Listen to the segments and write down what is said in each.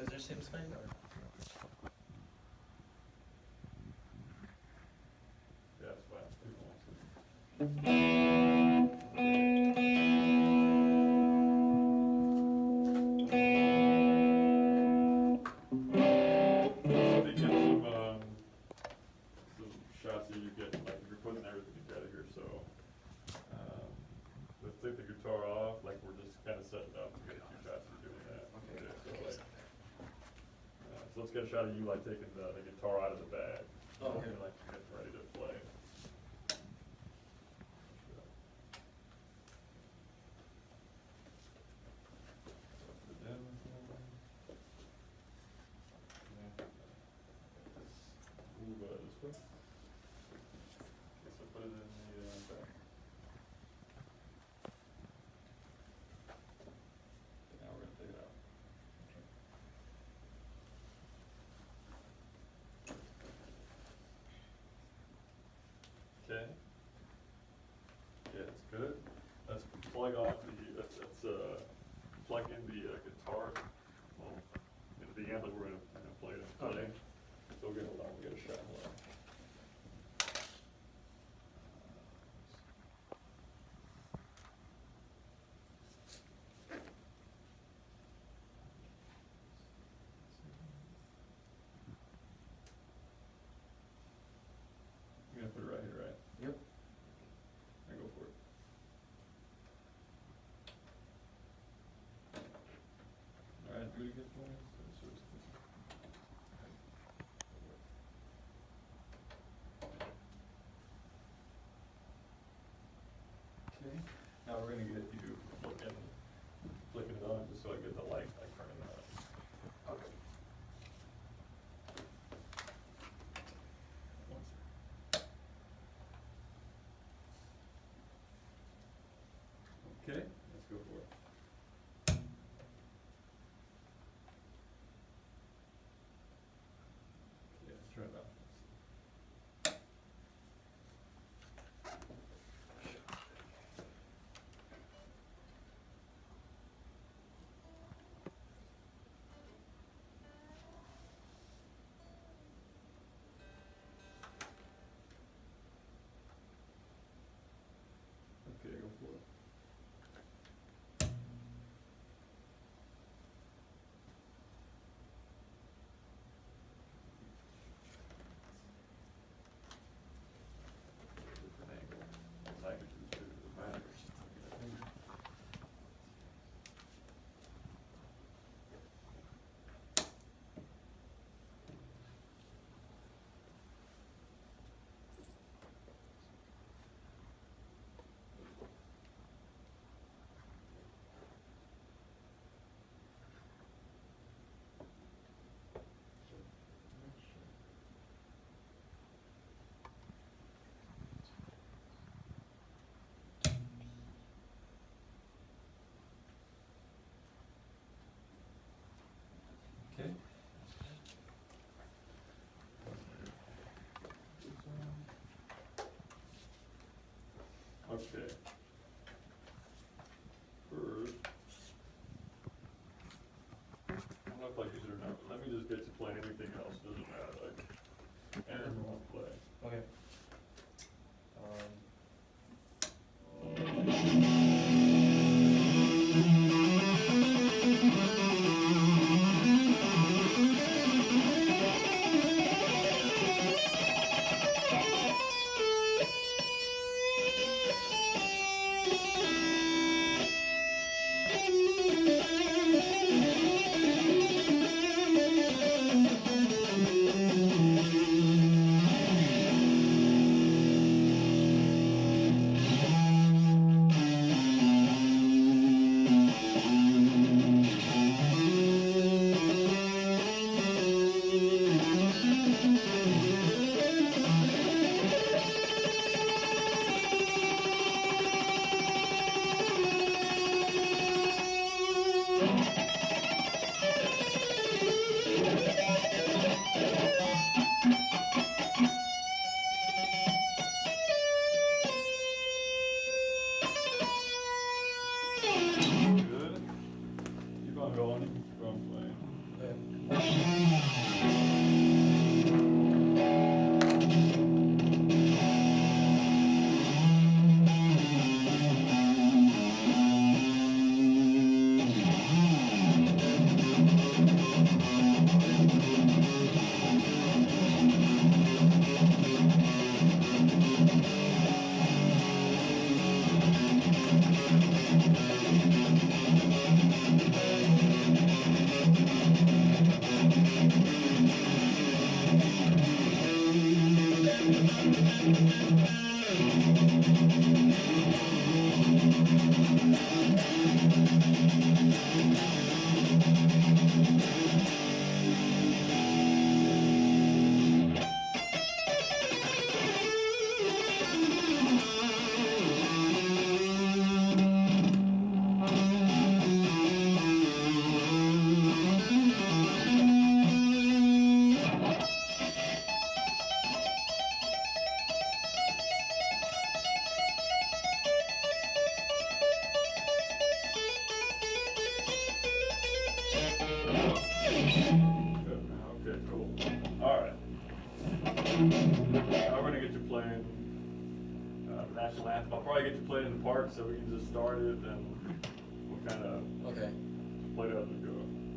Is there seems fine or? Yeah, it's fine. People want to. So they get some shots that you get, like you're putting everything together here, so, let's take the guitar off, like we're just kind of setting up to get a few shots of doing that. Okay. So like, so let's get a shot of you like taking the guitar out of the bag. Oh, okay. And like getting ready to play. Move this way. Okay, so put it in the back. Now we're gonna take it out. Okay. Yeah, it's good. Let's plug off the, plug in the guitar, well, into the amp that we're gonna play it in. Okay. So we'll get a shot. Hold on. You're gonna put it right here, right? Yep. I go for it. All right, do it again for me. Okay, now we're gonna get you flicking it on just so I get the light like turning on. Okay. Okay, let's go for it. Okay, let's turn it on. Okay, go for it. Different angle. Magnitude too, it matters. Okay. Okay. First, I don't know if I use it or not, but let me just get to play anything else, doesn't matter, like, anything I want to play. Okay. Good. Keep on going, keep on playing. Okay, cool. All right. Now we're gonna get you playing the national anthem. I'll probably get you playing in the park so we can just start it and we'll kind of Okay. play it as we go.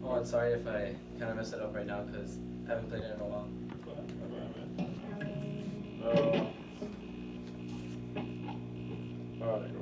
Oh, I'm sorry if I kind of mess it up right now because I haven't played it in a while. That's fine, man. All right, go.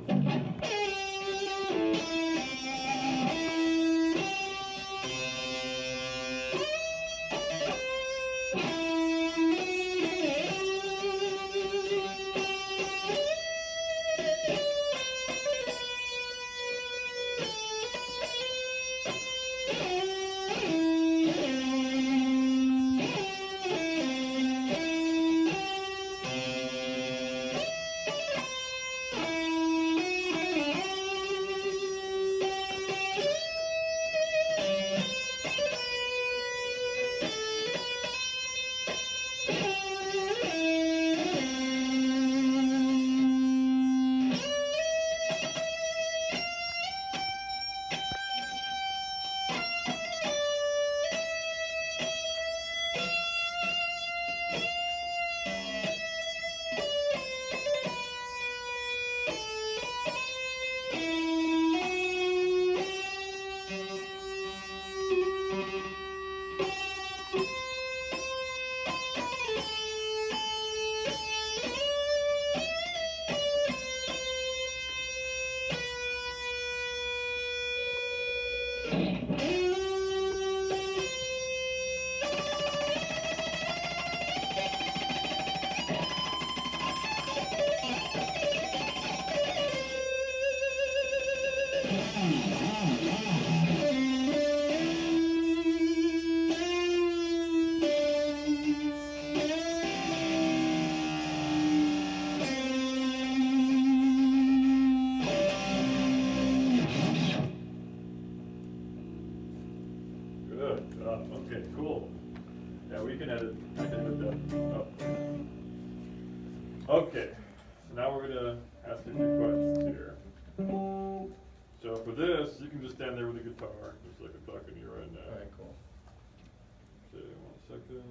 Good. Okay, cool. Yeah, we can edit. I can edit that up. Okay, so now we're gonna ask you a few questions here. So for this, you can just stand there with the guitar, just like I'm talking to you right now. Alright, cool. Okay, 1 second.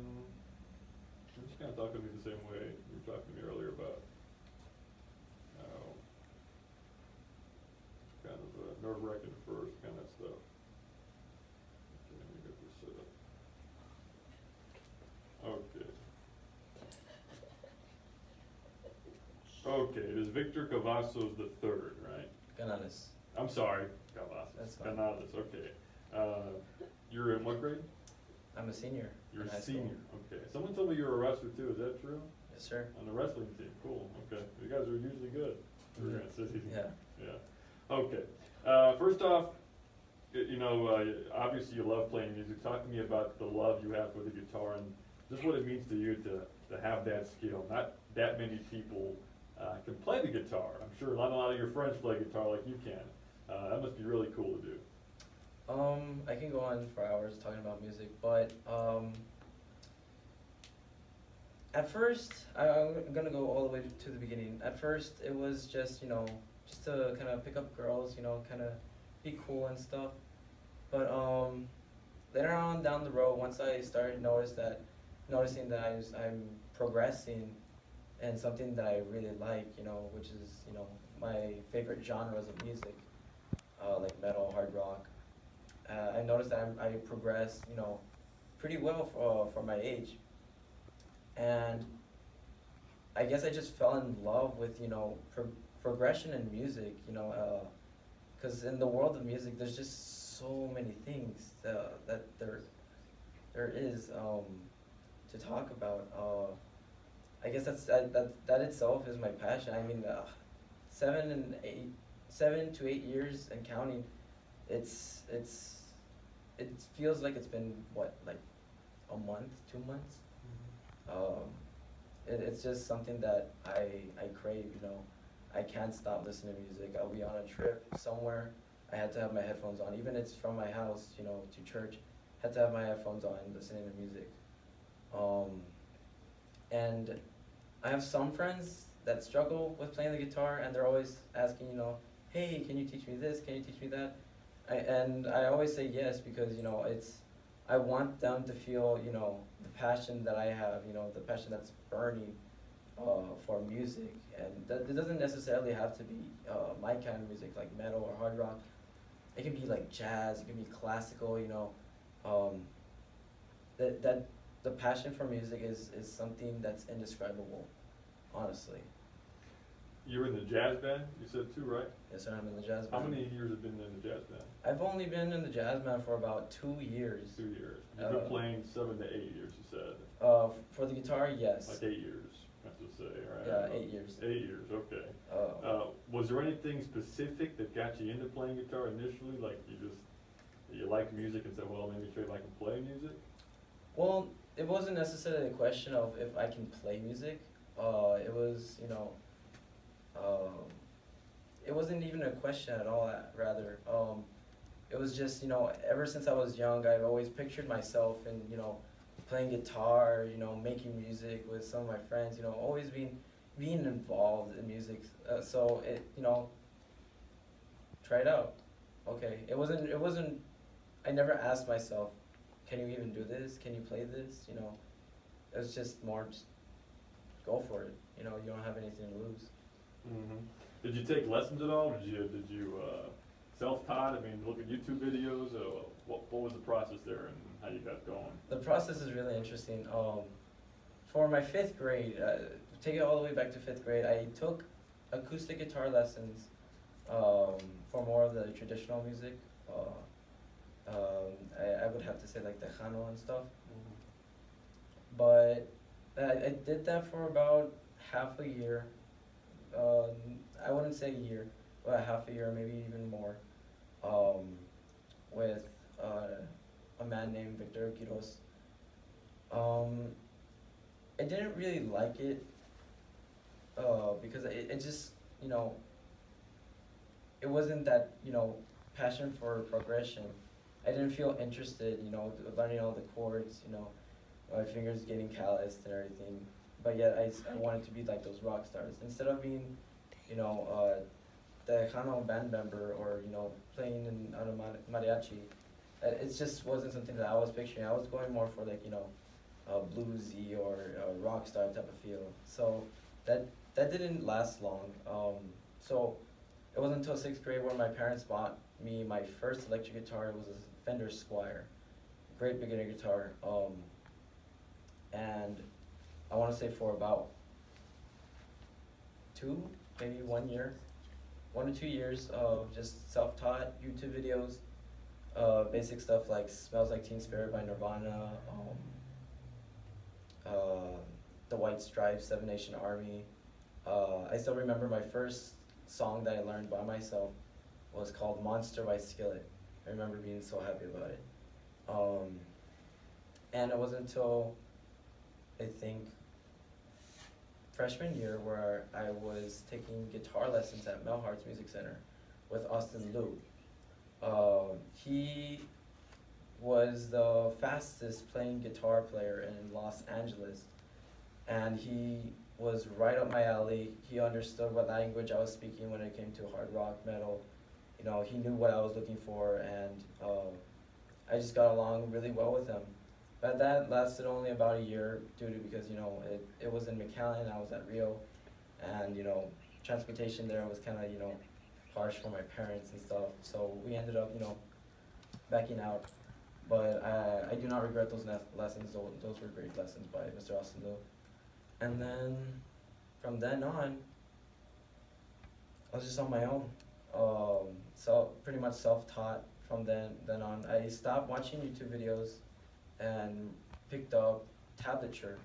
I'm just kind of talking to me the same way you were talking to me earlier about how kind of nerve-wracking at first, kind of stuff. Okay, let me get this set up. Okay. Okay, it is Victor Cavazos the third, right? Canales. I'm sorry, Cavazos. That's fine. Canales, okay. You're in what grade? I'm a senior. You're in high a school. senior, okay. Someone told me you're a wrestler too, is that true? Yes, sir. On the wrestling team, cool, okay. You guys are usually good for Granite City. Yeah. Yeah, okay. First off, you know, obviously you love playing music. Talk to me about the love you have for the guitar and just what it means to you to have that skill. Not that many people can play the guitar. I'm sure not a lot of your friends play guitar like you can. That must be really cool to do. I can go on for hours talking about music, but at first, I'm gonna go all the way to the beginning. At first, it was just, you know, just to kind of pick up girls, you know, kind of be cool and stuff. But later on down the road, once I started noticing that I'm progressing in something that I really like, which is, my favorite genres of music, like metal, hard rock. I noticed that I progress, pretty well for my age. And I guess I just fell in love with, progression in music, because in the world of music, there's just so many things that there is to talk about. I guess that itself is my passion. I mean, 7 to 8 years and counting. It feels like it's been what, like a month, 2 months. It's just something that I crave. I can't stop listening to music. I'll be on a trip somewhere. I had to have my headphones on, even if it's from my house, to church. Had to have my headphones on, listening to music. And I have some friends that struggle with playing the guitar, and they're always asking, hey, can you teach me this? Can you teach me that? And I always say yes, because I want them to feel the passion that I have, the passion that's burning for music, and it doesn't necessarily have to be my kind of music, like metal or hard rock. It can be like jazz, it can be classical, that the passion for music is something that's indescribable, honestly. You were in the jazz band, you said too, right? Yes, sir, I'm in the jazz How band. many years have been in the jazz band? I've only been in the jazz band for about 2 years. 2 years. You've been playing 7 to 8 years, you said. For the guitar, yes. Like 8 years, I have to say, right? Yeah, 8 years. 8 years, okay. Uh, Was there anything specific that got you into playing guitar initially? Like you liked music and said, well, maybe try I can play music? Well, it wasn't necessarily a question of if I can play music. It was, it wasn't even a question at all, rather. It was just, ever since I was young, I've always pictured myself in, playing guitar, making music with some of my friends, always being involved in music. So it, try it out. Okay. It wasn't, I never asked myself, can you even do this? Can you play this? It was just more, just go for it. You don't have anything to lose. Mm-hmm. Did you take lessons at all? Did you self-taught? I mean, look at YouTube videos. What was the process there and how you got going? The process is really interesting. For my 5th grade, take it all the way back to 5th grade, I took acoustic guitar lessons for more of the traditional music. I would have to say like Tejano and stuff. Mm-hmm. But I did that for about half a year. I wouldn't say a year, but half a year, maybe even more, with a man named Victor Quiros. I didn't really like it because it just, it wasn't that, passion for progression. I didn't feel interested, learning all the chords, my fingers getting calloused and everything. But yet I wanted to be like those rock stars. Instead of being, the Tejano band member or, playing in on a mariachi, it just wasn't something that I was picturing. I was going more for like, a bluesy or a rock star type of feel. So that didn't last long. So it wasn't until 6th grade where my parents bought me my first electric guitar. It was a Fender Squire, great beginner guitar. And I want to say for about 1 year, 1 or 2 years of just self-taught YouTube videos, basic stuff like "Smells Like Teen Spirit" by Nirvana, The White Stripes, Seven Nation Army. I still remember my first song that I learned by myself was called "Monster" by Skillet. I remember being so happy about it. And it wasn't until, I think, freshman year where I was taking guitar lessons at Melhart's Music Center with Austin Liu. He was the fastest playing guitar player in Los Angeles, and he was right up my alley. He understood what language I was speaking when it came to hard rock, metal. He knew what I was looking for, and I just got along really well with him. But that lasted only about a year due to because, you know, it was in McAllen, I was at Rio, and, you know, transportation there was kind of, you know, harsh for my parents and stuff. So we ended up, you know, backing out. But I do not regret those lessons. Those were great lessons by Mr. Austin Liu. And then from then on, I was just on my own. So pretty much self-taught from then on. I stopped watching YouTube videos and picked up tablature.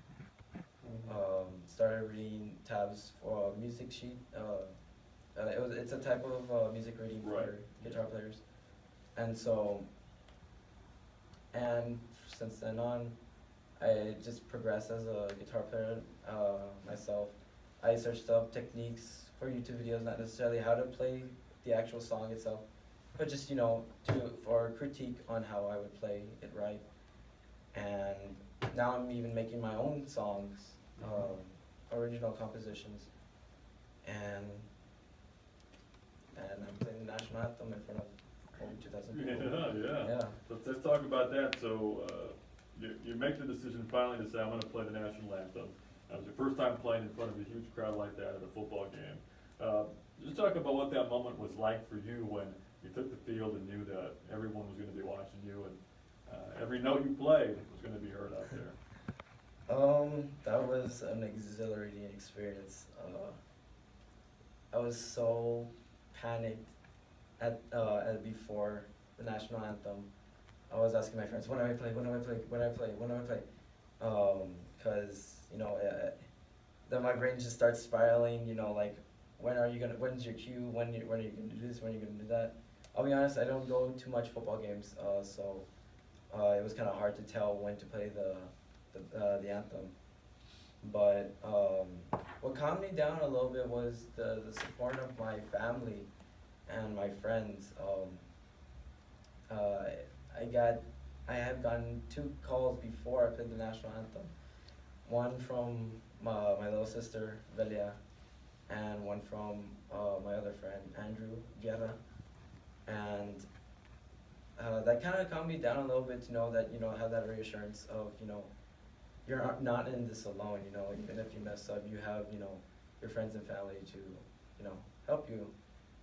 Started reading tabs for a music sheet. It's a type of music reading for Right. guitar players. And so, and since then on, I just progressed as a guitar player myself. I searched up techniques for YouTube videos, not necessarily how to play the actual song itself, but just, you know, for critique on how I would play it right. And now I'm even making my own songs, original compositions, and I'm playing the national anthem in front of over 2,000 people. Yeah. Let's talk about that. So, you make the decision finally to say, I'm gonna play the national anthem. That was your first time playing in front of a huge crowd like that at a football game. Just talk about what that moment was like for you when you took the field and knew that everyone was gonna be watching you, and every note you played was gonna be heard out there. That was an exhilarating experience. I was so panicked at before the national anthem. I was asking my friends, when do I play? When do I play? When do I play? When do I play? Cause you know, then my brain just starts spiraling. You know, like when's your cue? When are you gonna do this? When are you gonna do that? I'll be honest, I don't go too much football games, so it was kind of hard to tell when to play the anthem. But what calmed me down a little bit was the support of my family and my friends. I have gotten 2 calls before I played the national anthem. One from my little sister, Velia, and one from my other friend, Andrew Guerra. And that kind of calmed me down a little bit to know that, you know, I have that reassurance of, you know, you're not in this alone, you know, even if you mess up, you have, you know, your friends and family to, you know, help you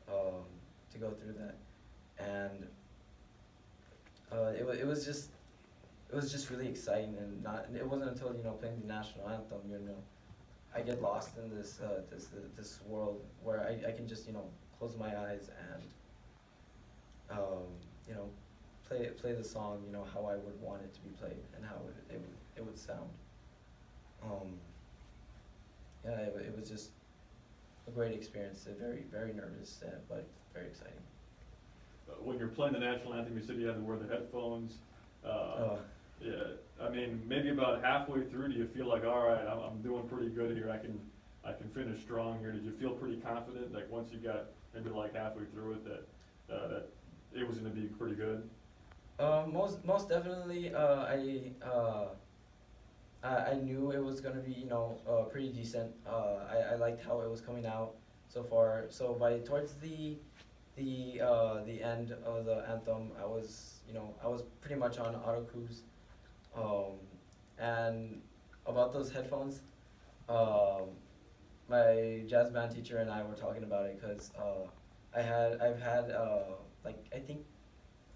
to go through that. And it was just really exciting, and it wasn't until, you know, playing the national anthem, you know, I get lost in this world where I can just, you know, close my eyes and you know, play the song, you know, how I would want it to be played and how it would sound. Yeah, it was just a great experience. Very, very nervous, but very exciting. When you're playing the national anthem, you said you had to wear the headphones. Yeah, I mean, maybe about halfway through, do you feel like, all right, I'm doing pretty good here. I can finish strong here. Did you feel pretty confident, like once you got maybe like halfway through it, that it was going to be pretty good? Most definitely. I knew it was gonna be, you know, pretty decent. I liked how it was coming out so far. So by towards the end of the anthem, I was pretty much on auto cruise. And about those headphones, my jazz band teacher and I were talking about it because I've had like I think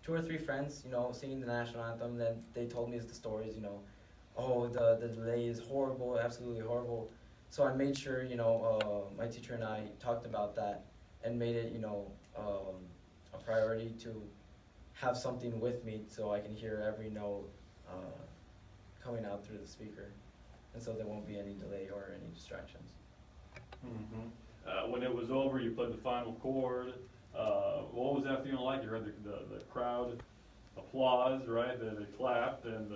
2 or 3 friends, you know, singing the national anthem. Then they told me the stories, you know, oh, the delay is horrible, absolutely horrible. So I made sure, you know, my teacher and I talked about that and made it, you know, a priority to have something with me so I can hear every note coming out through the speaker, and so there won't be any delay or any distractions. When it was over, you played the final chord. What was that feeling like? You heard the crowd applause, right? They clapped, and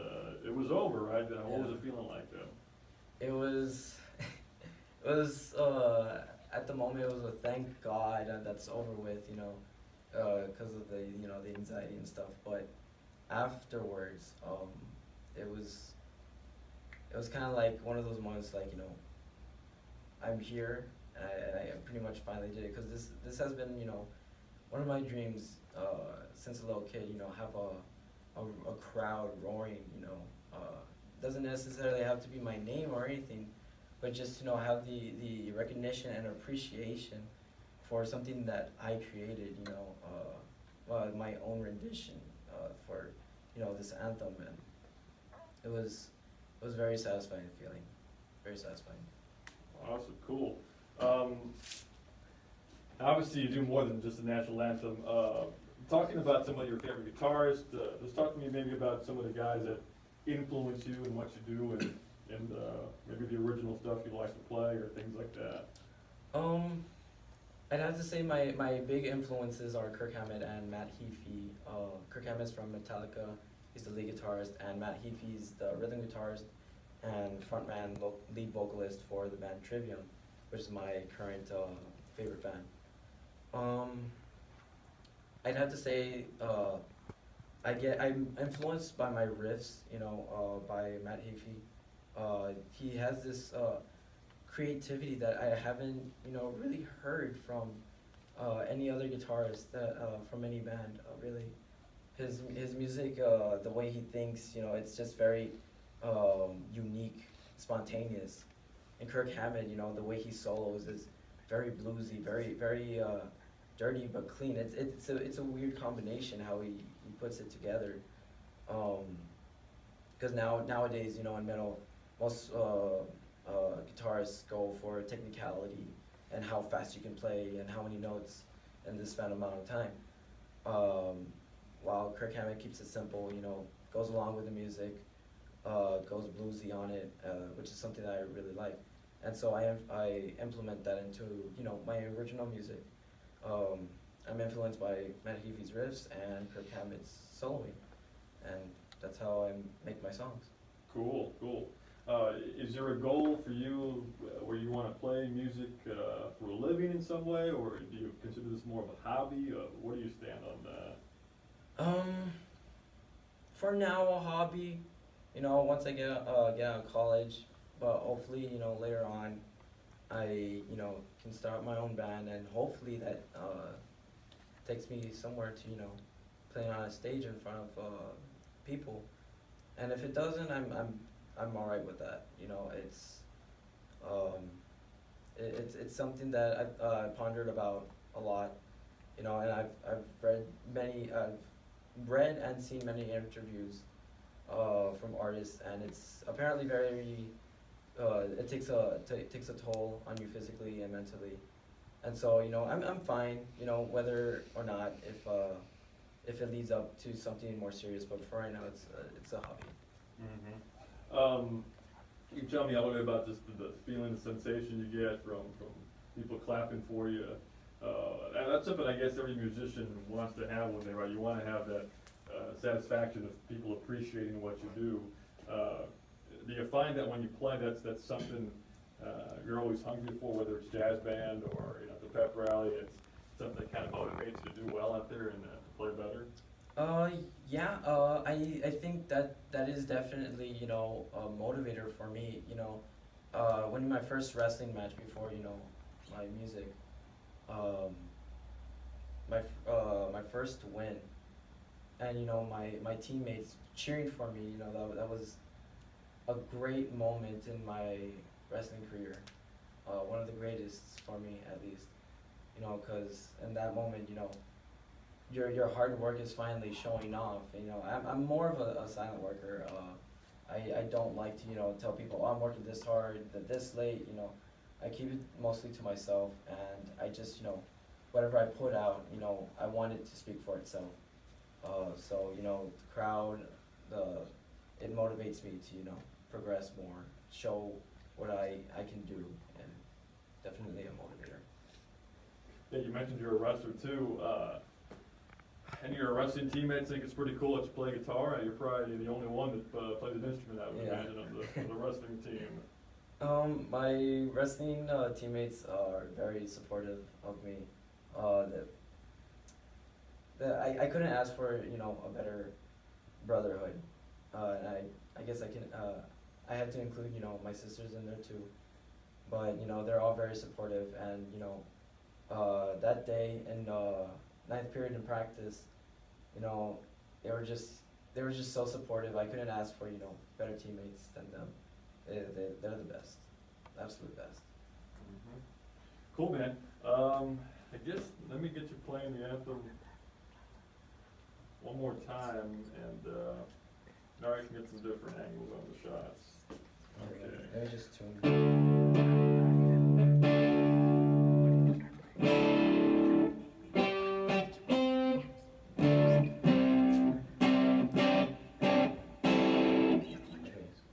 it was over, right? What was it feeling like then? It was, at the moment, it was a thank God that's over with, you know, because of the anxiety and stuff. But afterwards, it was kind of like one of those moments, like, you know, I'm here, and I pretty much finally did it, because this has been, you know, one of my dreams since a little kid, you know, have a crowd roaring, doesn't necessarily have to be my name or anything, but just, have the recognition and appreciation for something that I created, my own rendition, for, this anthem, and it was very satisfying feeling, very satisfying. Awesome, cool. Obviously, you do more than just the national anthem. Talking about some of your favorite guitarists, just talk to me maybe about some of the guys that influence you and what you do, and maybe the original stuff you like to play or things like that. I'd have to say my big influences are Kirk Hammett and Matt Heafy. Kirk Hammett's from Metallica, he's the lead guitarist, and Matt Heafy's the rhythm guitarist and frontman, lead vocalist for the band Trivium, which is my current favorite band. I'd have to say I'm influenced by my riffs, by Matt Heafy. He has this creativity that I haven't, really heard from any other guitarist from any band, really. His music, the way he thinks, it's just very unique, spontaneous. And Kirk Hammett, the way he solos is very bluesy, very dirty but clean. It's a weird combination how he puts it together. Because nowadays, in metal, most guitarists go for technicality and how fast you can play and how many notes in this span amount of time. While Kirk Hammett keeps it simple, goes along with the music, goes bluesy on it, which is something that I really like. And so I implement that into, my original music. I'm influenced by Matt Heafy's riffs and Kirk Hammett's soloing, and that's how I make my songs. Cool. Is there a goal for you where you want to play music for a living in some way, or do you consider this more of a hobby? Where do you stand on that? For now, a hobby. Once I get out of college, but hopefully, later on, I can start my own band, and hopefully that takes me somewhere to playing on a stage in front of people. And if it doesn't, I'm all right with that. It's something that I've pondered about a lot. And I've read and seen many interviews from artists, and it's apparently very it takes a toll on you physically and mentally. And so I'm fine, whether or not if it leads up to something more serious, but for right now it's a hobby. Mm-hmm. Can you tell me a little bit about just the feeling, the sensation you get from people clapping for you? And that's something I guess every musician wants to have when they write. You want to have that satisfaction of people appreciating what you do. Do you find that when you play, that's something you're always hungry for, whether it's jazz band or the pep rally? It's something that kind of motivates you to do well out there and to play better. Yeah. I think that is definitely a motivator for me. When my first wrestling match before my music, my first win, and my teammates cheering for me. That was a great moment in my wrestling career, one of the greatest for me at least, because in that moment, your hard work is finally showing off. I'm more of a silent worker. I don't like to tell people, oh, I'm working this hard, this late. I keep it mostly to myself, and I just whatever I put out, I want it to speak for itself. So the crowd, it motivates me to progress more, show what I can do, and definitely a motivator. Yeah, you mentioned you're a wrestler too. And your wrestling teammates think it's pretty cool that you play guitar, and you're probably the only one that plays an instrument, I would imagine, of the wrestling team. My wrestling teammates are very supportive of me. I couldn't ask for a better brotherhood, and I guess I have to include my sisters in there too, but they're all very supportive, and that day in ninth period in practice, they were just they were just so supportive. I couldn't ask for, you know, better teammates than them. They're the best, absolute best. Mhm. Cool, man. I guess, let me get you playing the anthem one more time, and now I can get some different angles on the shots. Okay. Let me just tune.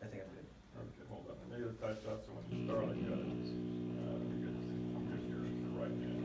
I think I'm good. Okay, hold on. Let me get a tight shot so when you start, I got it. Let me get your right hand.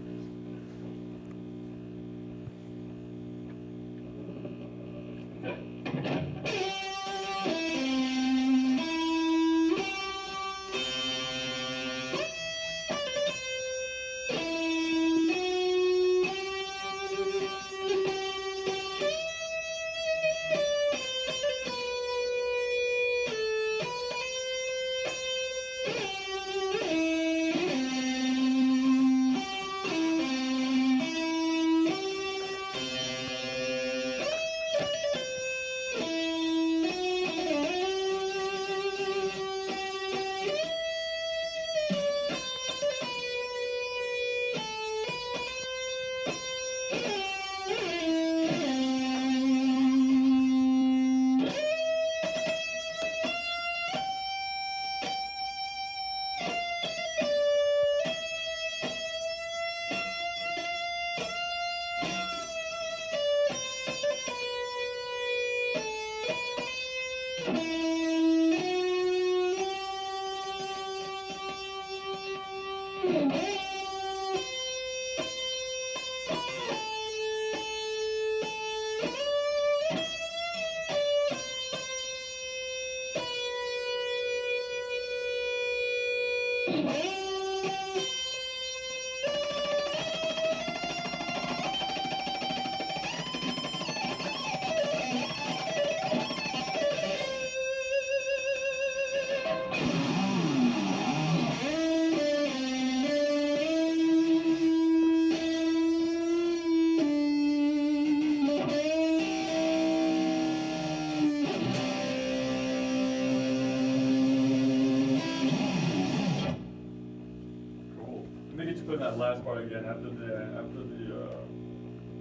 Cool. Let me get you put in that last part again after the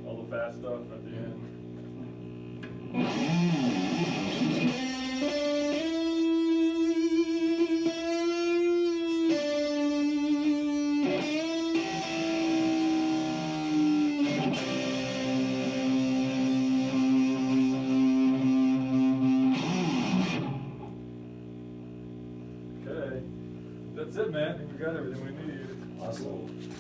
all the fast stuff at the end. Okay, that's it, man. I think we got everything we need. Awesome.